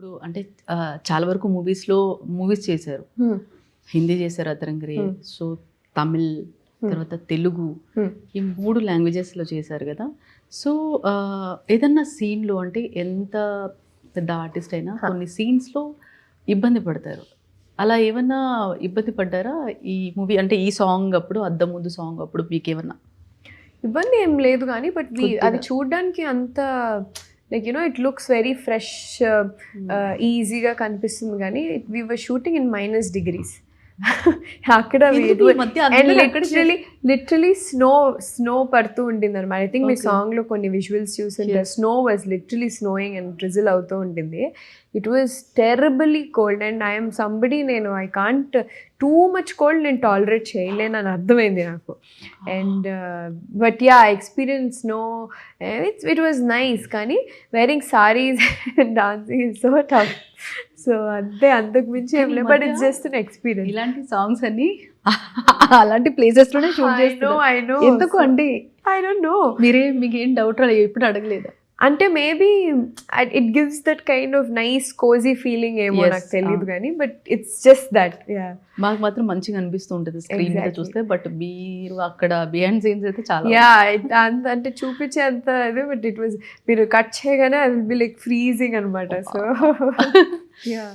ఇప్పుడు అంటే చాలా వరకు మూవీస్ చేశారు. హిందీ చేశారు అతరంగిరి, సో తమిళ్, తర్వాత తెలుగు, ఈ 3 లాంగ్వేజెస్లో చేశారు కదా. సో ఏదన్నా సీన్లో అంటే ఎంత పెద్ద ఆర్టిస్ట్ అయినా కొన్ని సీన్స్లో ఇబ్బంది పడతారు. అలా ఏమన్నా ఇబ్బంది పడ్డారా ఈ మూవీ అంటే ఈ సాంగ్ అప్పుడు, అద్దం ముందు సాంగ్ అప్పుడు మీకేమన్నా ఇబ్బంది ఏం లేదు కానీ బట్ అది చూడడానికి అంత like it looks very fresh, ఈజీగా కనిపిస్తుంది కానీ we were shooting in -degrees అక్కడ లిటరలీ స్నో పడుతూ ఉండింది అనమాట. ఐ థింక్ మీ సాంగ్ లో కొన్ని విజువల్స్ చూసింటే snow was literally snowing and drizzle అవుతూ ఉంటుంది. It was terribly cold and I'm somebody, I can't too much cold నేను టాలరేట్ చేయలేను అని అర్థమైంది నాకు. And but ya experience it was nice, కానీ wearing saris dancing is so tough. So అంతే, అంతకు మించి ఏం లేదు, but it's just an experience. ఇలాంటి సాంగ్స్ అన్ని అలాంటి ప్లేసెస్ లోనే షూట్ చేస్తున్నారు. ఎందుకు అంటే ఐ డోంట్ నో, మీకేం డౌట్ ఎప్పుడు అడగలేదా? అంటే maybe it gives that kind of nice cosy feeling ఏమో, నాకు తెలియదు కానీ బట్ ఇట్స్ జస్ట్ దట్. మాకు మాత్రం మంచిగా అనిపిస్తూ ఉంటుంది స్క్రీన్ మీద చూస్తే, బట్ మీరు అక్కడ బిహైండ్ సీన్స్ అయితే చాలా అంటే చూపించే అంత అదే, బట్ ఇట్ వాజ్ మీరు కట్ చేయగానే అది విల్ బి లైక్ ఫ్రీజింగ్ అనమాట. So yeah.